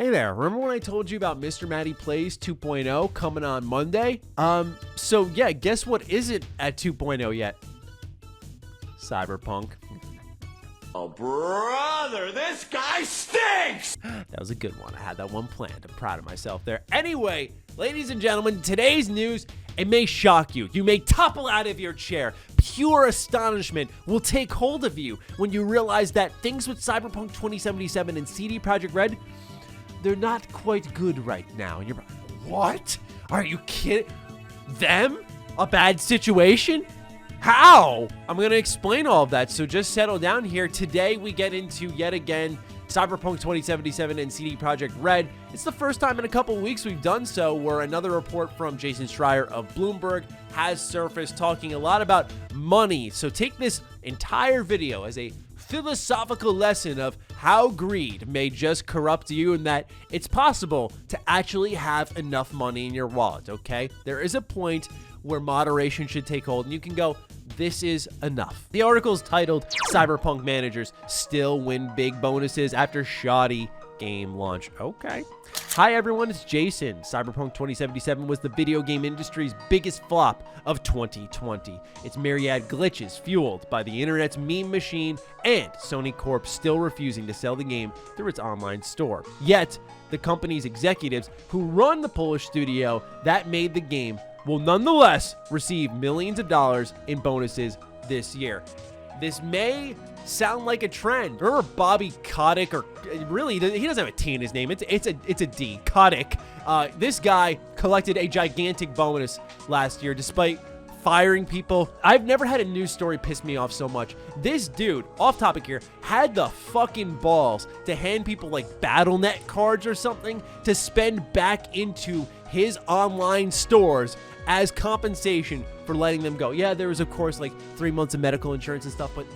Hey there, remember when I told you about Mr. Matty Plays 2.0 coming on Monday? So yeah, guess what isn't at 2.0 yet? Cyberpunk. Oh, brother, this guy stinks! That was a good one. I had that one planned. I'm proud of myself there. Anyway, ladies and gentlemen, today's news, it may shock you. You may topple out of your chair. Pure astonishment will take hold of you when you realize that things with Cyberpunk 2077 and CD Projekt Red, they're not quite good right now. And you're like, what? Are you kidding? Them? A bad situation? How? I'm going to explain all of that, so just settle down here. Today, we get into, yet again, Cyberpunk 2077 and CD Projekt Red. It's the first time in a couple of weeks we've done so, where another report from Jason Schreier of Bloomberg has surfaced talking a lot about money. So take this entire video as a philosophical lesson of how greed may just corrupt you and that it's possible to actually have enough money in your wallet, okay? There is a point where moderation should take hold and you can go, this is enough. The article is titled, Cyberpunk Managers Still Win Big Bonuses After Shoddy Game Launch. Okay. Hi everyone, it's Jason. Cyberpunk 2077 was the video game industry's biggest flop of 2020. Its myriad glitches fueled by the internet's meme machine and Sony Corp still refusing to sell the game through its online store. Yet, the company's executives who run the Polish studio that made the game will nonetheless receive millions of dollars in bonuses this year. This may sound like a trend. Remember Bobby Kotick, or really, he doesn't have a T in his name. It's a D. Kotick. This guy collected a gigantic bonus last year despite firing people. I've never had a news story piss me off so much. This dude, off topic here, had the fucking balls to hand people like BattleNet cards or something to spend back into his online stores as compensation for letting them go. Yeah, there was, of course, like 3 months of medical insurance and stuff, but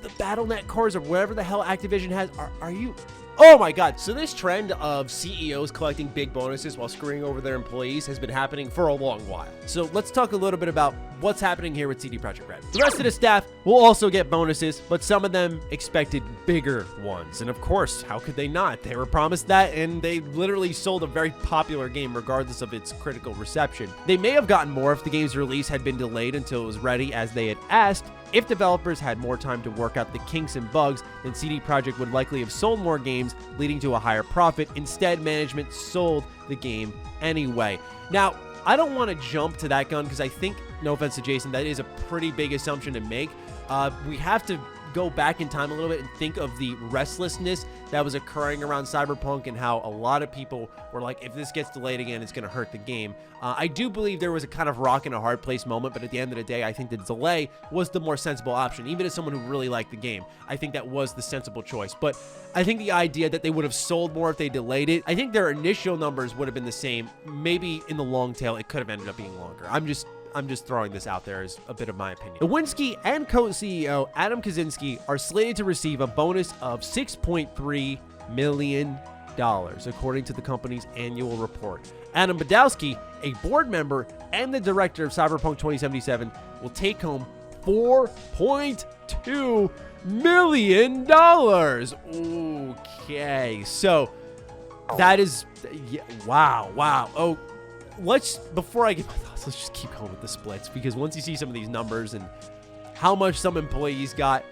the BattleNet cards or whatever the hell Activision has, are you... Oh my god. So this trend of CEOs collecting big bonuses while screwing over their employees has been happening for a long while. So let's talk a little bit about what's happening here with CD Projekt Red. The rest of the staff will also get bonuses, but some of them expected bigger ones. And of course, how could they not? They were promised that, and they literally sold a very popular game regardless of its critical reception. They may have gotten more if the game's release had been delayed until it was ready as they had asked. If developers had more time to work out the kinks and bugs, then CD Projekt would likely have sold more games, leading to a higher profit. Instead, management sold the game anyway. Now, I don't want to jump to that gun because I think, no offense to Jason, that is a pretty big assumption to make. We have to go back in time a little bit and think of the restlessness that was occurring around Cyberpunk and how a lot of people were like, if this gets delayed again, it's going to hurt the game. I do believe there was a kind of rock and a hard place moment, but at the end of the day, I think the delay was the more sensible option. Even as someone who really liked the game, I think that was the sensible choice. But I think the idea that they would have sold more if they delayed it, I think their initial numbers would have been the same. Maybe in the long tail, it could have ended up being longer. I'm just throwing this out there as a bit of my opinion. Lewinsky and co-CEO Adam Kaczynski are slated to receive a bonus of $6.3 million, according to the company's annual report. Adam Badowski, a board member and the director of Cyberpunk 2077, will take home $4.2 million. Okay, so that is, yeah, wow. Oh, before I get my thoughts, let's just keep going with the splits, because once you see some of these numbers and how much some employees got,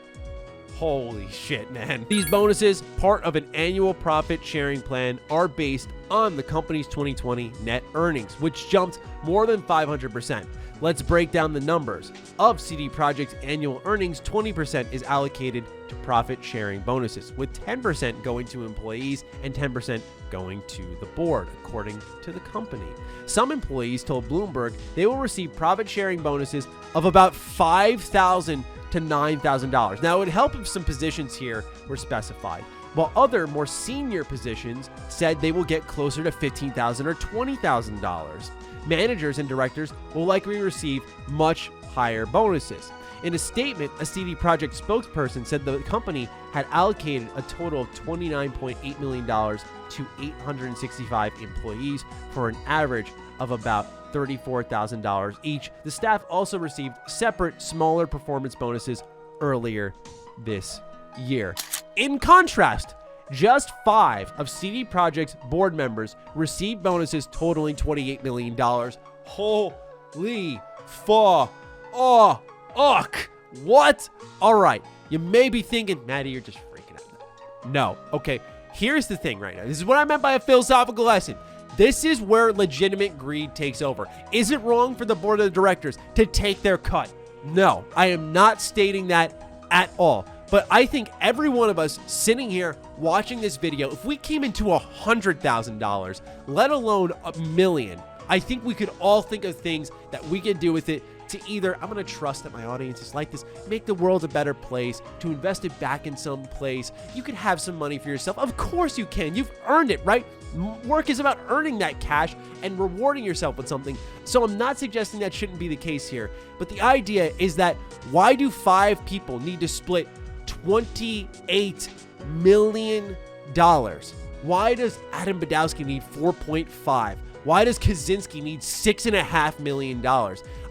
holy shit, man. These bonuses, part of an annual profit sharing plan, are based on the company's 2020 net earnings, which jumped more than 500%. Let's break down the numbers. Of CD Projekt's annual earnings, 20% is allocated to profit sharing bonuses, with 10% going to employees and 10% going to the board, according to the company. Some employees told Bloomberg they will receive profit sharing bonuses of about $5,000 to $9,000. Now, it would help if some positions here were specified, while other more senior positions said they will get closer to $15,000 or $20,000. Managers and directors will likely receive much higher bonuses. In a statement, a CD Projekt spokesperson said the company had allocated a total of $29.8 million to 865 employees for an average of about $34,000 each. The staff also received separate, smaller performance bonuses earlier this year. In contrast, just 5 of CD Projekt's board members received bonuses totaling $28 million. Holy fuck. Oh, ugh. What? All right. You may be thinking, Maddie, you're just freaking out. No. Okay. Here's the thing right now. This is what I meant by a philosophical lesson. This is where legitimate greed takes over. Is it wrong for the board of directors to take their cut? No, I am not stating that at all. But I think every one of us sitting here watching this video, if we came into $100,000, let alone $1 million, I think we could all think of things that we could do with it to either, I'm going to trust that my audience is like this, make the world a better place, to invest it back in some place. You could have some money for yourself. Of course you can. You've earned it, right? Work is about earning that cash and rewarding yourself with something. So I'm not suggesting that shouldn't be the case here. But the idea is that why do 5 people need to split $28 million? Why does Adam Badowski need 4.5? Why does Kaczynski need $6.5 million?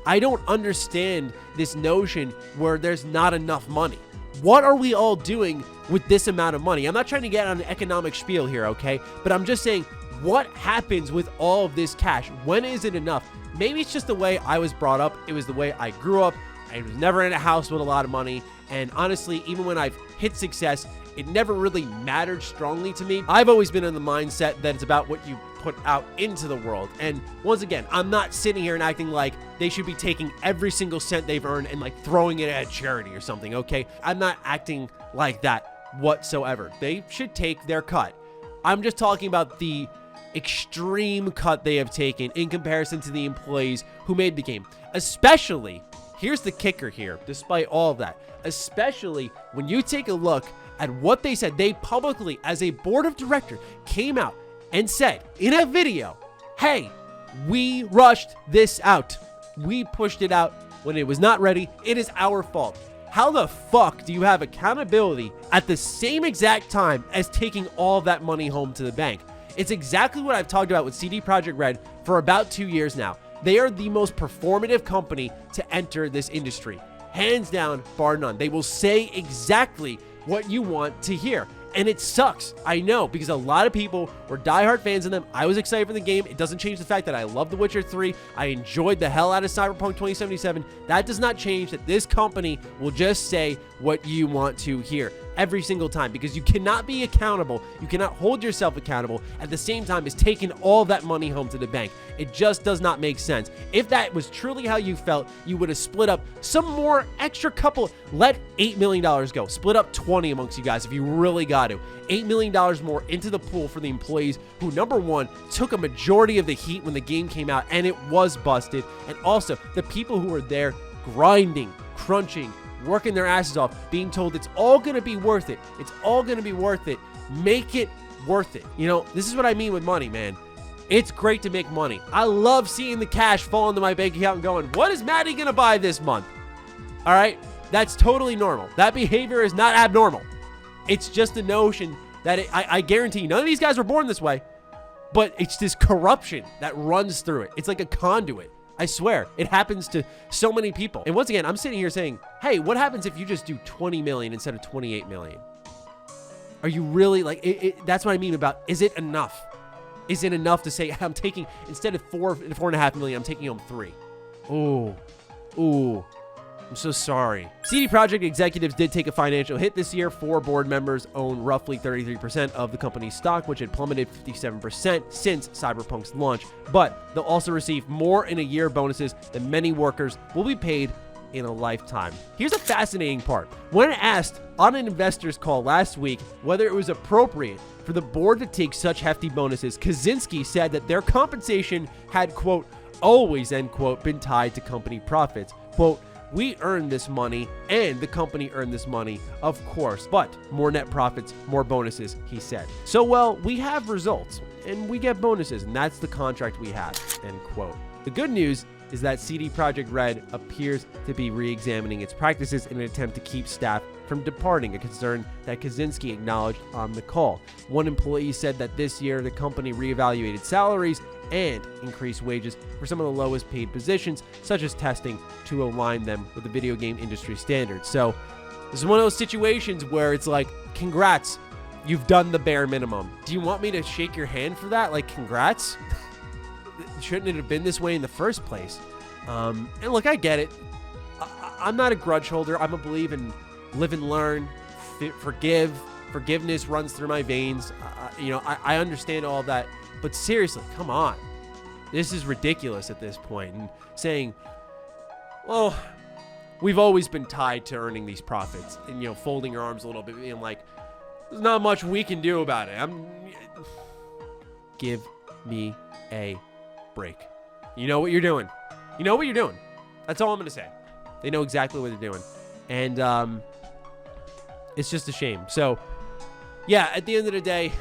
I don't understand this notion where there's not enough money. What are we all doing with this amount of money? I'm not trying to get on an economic spiel here, okay? But I'm just saying, what happens with all of this cash? When is it enough? Maybe it's just the way I was brought up. It was the way I grew up. I was never in a house with a lot of money. And honestly, even when I've hit success, it never really mattered strongly to me. I've always been in the mindset that it's about what you put out into the world. And once again, I'm not sitting here and acting like they should be taking every single cent they've earned and like throwing it at charity or something, okay? I'm not acting like that whatsoever. They should take their cut. I'm just talking about the extreme cut they have taken in comparison to the employees who made the game. Especially, here's the kicker here, despite all of that, especially when you take a look at what they said. They publicly, as a board of directors, came out and said in a video, hey, we rushed this out. We pushed it out when it was not ready. It is our fault. How the fuck do you have accountability at the same exact time as taking all of that money home to the bank? It's exactly what I've talked about with CD Projekt Red for about 2 years now. They are the most performative company to enter this industry. Hands down, bar none. They will say exactly what you want to hear. And it sucks, I know, because a lot of people were diehard fans of them. I was excited for the game. It doesn't change the fact that I love The Witcher 3. I enjoyed the hell out of Cyberpunk 2077. That does not change that this company will just say what you want to hear every single time, because you cannot be accountable. You cannot hold yourself accountable at the same time as taking all that money home to the bank. It just does not make sense. If that was truly how you felt, you would have split up some more extra couple. Let $8 million go. Split up 20 amongst you guys if you really got to. $8 million more into the pool for the employees who, number one, took a majority of the heat when the game came out and it was busted. And also the people who were there grinding, crunching, working their asses off, being told it's all going to be worth it. It's all going to be worth it. Make it worth it. You know, this is what I mean with money, man. It's great to make money. I love seeing the cash fall into my bank account and going, what is Maddie going to buy this month? All right. That's totally normal. That behavior is not abnormal. It's just the notion that I guarantee you, none of these guys were born this way, but it's this corruption that runs through it. It's like a conduit. I swear, it happens to so many people. And once again, I'm sitting here saying, hey, what happens if you just do 20 million instead of 28 million? Are you really like, that's what I mean about, is it enough? Is it enough to say, I'm taking, instead of 4.5 million, I'm taking home 3? Ooh. I'm so sorry. CD Projekt executives did take a financial hit this year. 4 board members own roughly 33% of the company's stock, which had plummeted 57% since Cyberpunk's launch. But they'll also receive more in a year bonuses than many workers will be paid in a lifetime. Here's a fascinating part. When asked on an investor's call last week whether it was appropriate for the board to take such hefty bonuses, Kaczynski said that their compensation had, quote, always, end quote, been tied to company profits. Quote, we earned this money and the company earned this money, of course, but more net profits, more bonuses, he said. So, well, we have results and we get bonuses, and that's the contract we have, end quote. The good news is that CD Projekt Red appears to be re-examining its practices in an attempt to keep staff from departing, a concern that Kaczynski acknowledged on the call. One employee said that this year the company reevaluated salaries and increased wages for some of the lowest paid positions, such as testing, to align them with the video game industry standards. So this is one of those situations where it's like, congrats, You've done the bare minimum. Do you want me to shake your hand for that? Like, congrats? Shouldn't it have been this way in the first place? And look, I get it. I'm not a grudge holder. I'm a believe in live and learn, forgive. Forgiveness runs through my veins. I understand all that. But seriously, come on. This is ridiculous at this point. And saying, well, we've always been tied to earning these profits. And, folding your arms a little bit, being like, there's not much we can do about it. Give me a break. You know what you're doing. That's all I'm going to say. They know exactly what they're doing. And it's just a shame. So, yeah, at the end of the day,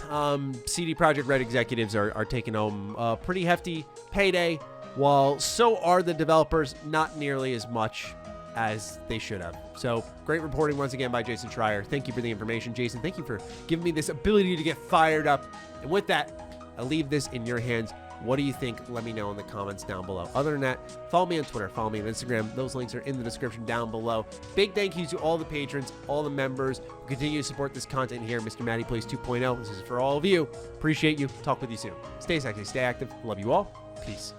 CD Projekt Red executives are taking home a pretty hefty payday, while so are the developers, not nearly as much as they should have. So, great reporting once again by Jason Schreier. Thank you for the information, Jason. Thank you for giving me this ability to get fired up. And with that, I'll leave this in your hands. What do you think? Let me know in the comments down below. Other than that, follow me on Twitter, follow me on Instagram. Those links are in the description down below. Big thank you to all the patrons, all the members who continue to support this content here. Mr. Matty Plays 2.0. This is for all of you. Appreciate you. Talk with you soon. Stay sexy, stay active. Love you all. Peace.